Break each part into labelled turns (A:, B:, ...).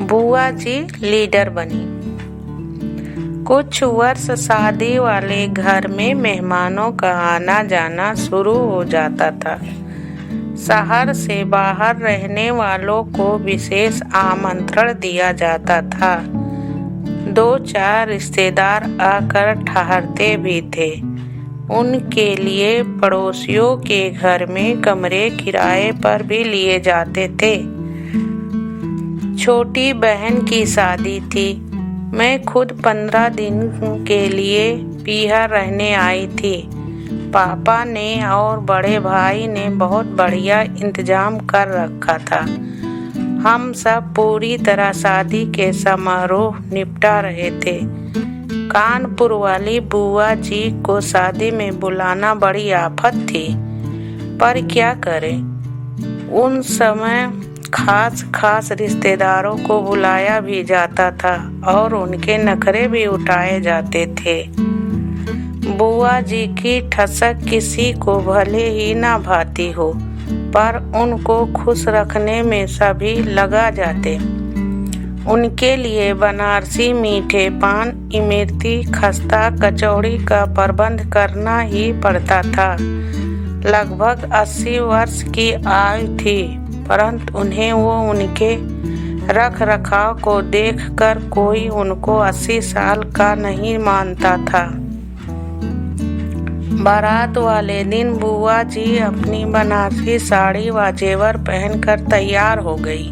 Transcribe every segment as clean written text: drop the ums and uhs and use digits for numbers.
A: बुआ जी लीडर बनी। कुछ वर्ष शादी वाले घर में मेहमानों का आना जाना शुरू हो जाता था। शहर से बाहर रहने वालों को विशेष आमंत्रण दिया जाता था। 2-4 रिश्तेदार आकर ठहरते भी थे। उनके लिए पड़ोसियों के घर में कमरे किराए पर भी लिए जाते थे। छोटी बहन की शादी थी। मैं खुद 15 दिन के लिए पीहर रहने आई थी। पापा ने और बड़े भाई ने बहुत बढ़िया इंतजाम कर रखा था। हम सब पूरी तरह शादी के समारोह निपटा रहे थे। कानपुर वाली बुआ जी को शादी में बुलाना बड़ी आफत थी, पर क्या करें, उन समय खास रिश्तेदारों को बुलाया भी जाता था और उनके नखरे भी उठाए जाते थे। बुआ जी की ठसक किसी को भले ही ना भाती हो, पर उनको खुश रखने में सभी लगा जाते। उनके लिए बनारसी मीठे पान, इमरती, खस्ता, कचौड़ी का प्रबंध करना ही पड़ता था। लगभग 80 वर्ष की आयु थी, परंतु उन्हें उनके रख रखाव को देखकर कोई उनको 80 साल का नहीं मानता था। बारात वाले दिन बुआ जी अपनी बनारसी साड़ी व जेवर पहनकर तैयार हो गई।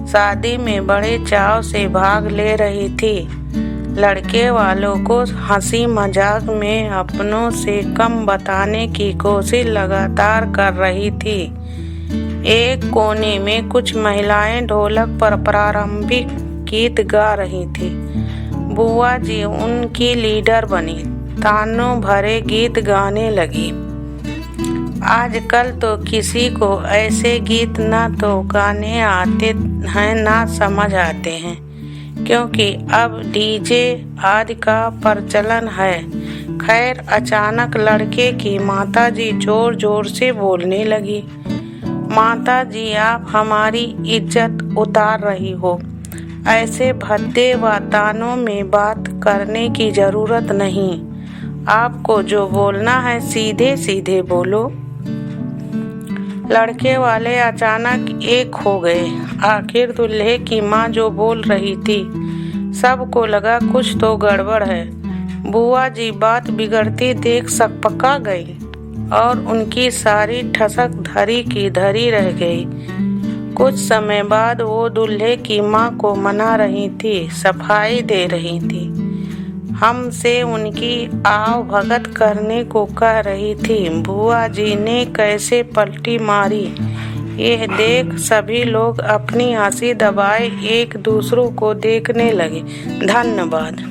A: शादी में बड़े चाव से भाग ले रही थी। लड़के वालों को हंसी मजाक में अपनों से कम बताने की कोशिश लगातार कर रही थी। एक कोने में कुछ महिलाएं ढोलक पर प्रारंभिक गीत गा रही थी। बुआ जी उनकी लीडर बनी, तानों भरे गीत गाने लगी। आजकल तो किसी को ऐसे गीत ना तो गाने आते हैं ना समझ आते हैं, क्योंकि अब डीजे आदि का प्रचलन है। खैर, अचानक लड़के की माताजी जोर जोर से बोलने लगी, माताजी आप हमारी इज्जत उतार रही हो। ऐसे भद्दे व तानों में बात करने की जरूरत नहीं। आपको जो बोलना है सीधे सीधे बोलो। लड़के वाले अचानक एक हो गए। आखिर दूल्हे की माँ जो बोल रही थी, सबको लगा कुछ तो गड़बड़ है। बुआ जी बात बिगड़ती देख सकपका गई और उनकी सारी ठसक धरी की धरी रह गई। कुछ समय बाद वो दूल्हे की माँ को मना रही थी, सफाई दे रही थी, हमसे उनकी आव भगत करने को कह रही थी। बुआ जी ने कैसे पलटी मारी, यह देख सभी लोग अपनी हंसी दबाए एक दूसरों को देखने लगे। धन्यवाद।